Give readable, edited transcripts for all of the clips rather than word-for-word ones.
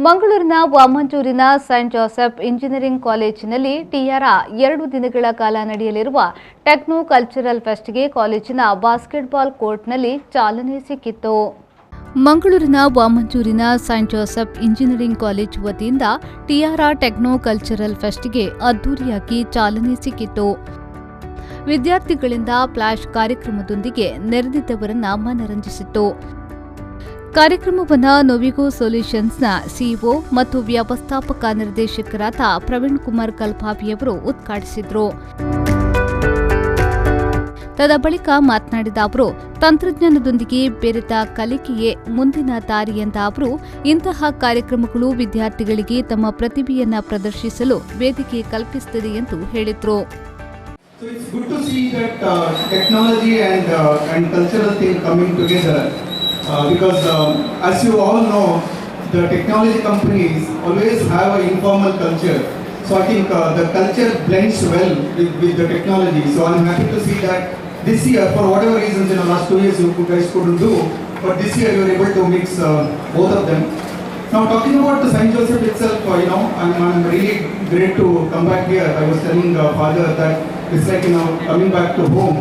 ಮಂಗಳೂರಿನ ವಾಮಂಜೂರಿನ Saint Joseph engineering ಕಾಲೇಜಿನಲ್ಲಿ TR 2 ದಿನಗಳ ಕಾಲ ನಡೆಯಲಿರುವ ಟೆಕ್ನೋ ಕಲ್ಚರಲ್ ಫೆಸ್ಟ್ಗೆ ಕಾಲೇಜಿನ ಬಾಸ್ಕೆಟ್ಬಾಲ್ ಕೋರ್ಟ್ನಲ್ಲಿ ಚಾಲನೆ ಸಿಕ್ಕಿತು. ಮಂಗಳೂರಿನ ವಾಮಂಜೂರಿನ ಸೈಂಟ್ ಜೋಸೆಫ್ ಇಂಜಿನಿಯರಿಂಗ್ ಕಾಲೇಜ್ ವತಿಯಿಂದ ಟಿಆರ್ ಟೆಕ್ನೋ ಕಲ್ಚರಲ್ ಫೆಸ್ಟ್ಗೆ ಅದ್ದೂರಿಯಾಗಿ ಚಾಲನೆ ಸಿಕ್ಕಿತು. ವಿದ್ಯಾರ್ಥಿಗಳಿಂದ ಫ್ಲಾಶ್ ಕಾರ್ಯಕ್ರಮದೊಂದಿಗೆ ನೆರೆದಿದ್ದವರನ್ನ ಮನರಂಜಿಸಿತು. ಕಾರ್ಯಕ್ರಮವನ್ನು ನೋವಿಗೋ ಸೊಲ್ಯೂಷನ್ಸ್ನ ಸಿಇಒ ಮತ್ತು ವ್ಯವಸ್ಥಾಪಕ ನಿರ್ದೇಶಕರಾದ ಪ್ರವೀಣ್ ಕುಮಾರ್ ಕಲ್ಪಾವಿಯವರು ಉದ್ಘಾಟಿಸಿದರು. ತದಬಳಿಕ ಮಾತನಾಡಿದ ಅವರು, ತಂತ್ರಜ್ಞಾನದೊಂದಿಗೆ ಬೆರೆತ ಕಲಿಕೆಯೇ ಮುಂದಿನ ದಾರಿ ಎಂದ ಅವರು, ಇಂತಹ ಕಾರ್ಯಕ್ರಮಗಳು ವಿದ್ಯಾರ್ಥಿಗಳಿಗೆ ತಮ್ಮ ಪ್ರತಿಭೆಯನ್ನು ಪ್ರದರ್ಶಿಸಲು ವೇದಿಕೆ ಕಲ್ಪಿಸುತ್ತದೆ ಎಂದು ಹೇಳಿದರು. So it's good to see that technology and cultural thing coming together because as you all know, the technology companies always have an informal culture. So I think the culture blends well with the technology. So I'm happy to see that this year, for whatever reasons in the last 2 years you guys couldn't do, but this year you were able to mix both of them. Now talking about the St. Joseph itself, I'm really great to come back here. I was telling Father that it's like coming back to home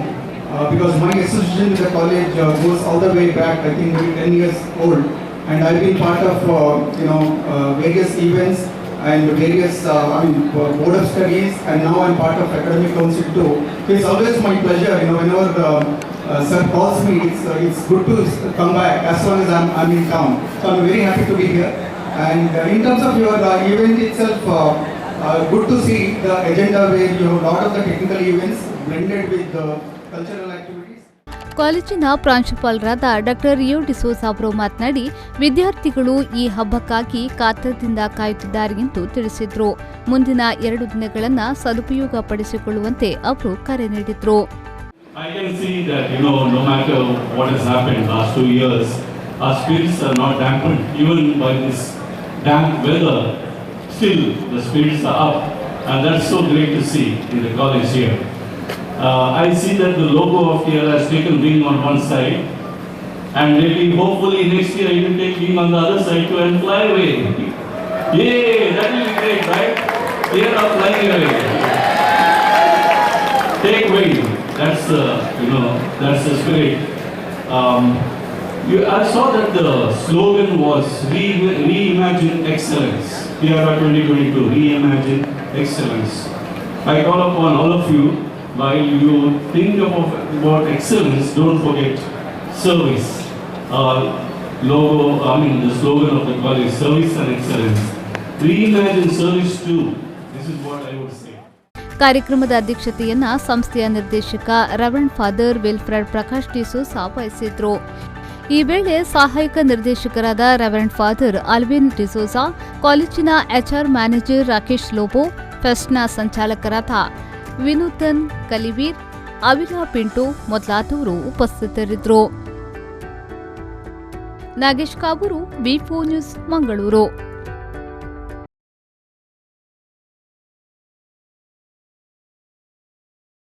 because my association with the college goes all the way back. I think maybe 10 years old, and I've been part of various events and various board of studies, and now I'm part of academic council too. So it's always my pleasure. Whenever sir calls me, it's good to come back as long as I'm in town. So I'm very happy to be here. And in terms of your event itself, good to see the agenda where you have a lot of the technical events blended with the cultural activities. ಕಾಲೇಜಿನ ಪ್ರಾಂಶುಪಾಲರಾದ doctor ರಿಯೋ ಡಿಸೋಜಾ ಅವರು ಮಾತನಾಡಿ, ವಿದ್ಯಾರ್ಥಿಗಳು ಈ ಹಬ್ಬಕ್ಕಾಗಿ ಕಾತರದಿಂದ ಕಾಯುತ್ತಿದ್ದಾರೆ ಎಂದು ತಿಳಿಸಿದರು. ಮುಂದಿನ 2 ದಿನಗಳನ್ನು ಸದುಪಯೋಗ ಪಡಿಸಿಕೊಳ್ಳುವಂತೆ ಅವರು ಕರೆ ನೀಡಿದರು. I can see that, no matter what has happened last 2 years, our spirits are not dampened. Even by this damp weather, still the spirits are up. And that's so great to see in the college here. I see that the logo of TR has taken wing on one side. And maybe, hopefully, next year it will take wing on the other side too and fly away. Yay! That will be great, right? They are flying away. Take wing. That's the spirit. I saw that the slogan was Reimagine Excellence. TR 2022, Reimagine Excellence. I call upon all of you, while you think about excellence, don't forget service. The slogan of the college, service and excellence. Reimagine service too. This is what I would say. ಕಾರ್ಯಕ್ರಮದ ಅಧ್ಯಕ್ಷತೆಯನ್ನ ಸಂಸ್ಥೆಯ ನಿರ್ದೇಶಕ reverend father Wilfred Prakash D'Souza ವಹಿಸಿದ್ರು. ಈ ವೇಳೆ ಸಹಾಯಕ ನಿರ್ದೇಶಕರಾದ reverend father Alvin D'Souza, ಕಾಲೇಜಿನ ಎಚ್ಆರ್ ಮ್ಯಾನೇಜರ್ ರಾಕೇಶ್ ಲೋಬೋ, ಫೆಸ್ಟ್ನ ಸಂಚಾಲಕರಾದ ವಿನೂತನ್ ಕಲಿವೀರ್, ಅವಿಲಾ ಪಿಂಟು ಮೊದಲಾದವರು ಉಪಸ್ಥಿತರಿದ್ದರು. Nagesh Kaburu, B4 news, Mangaluru.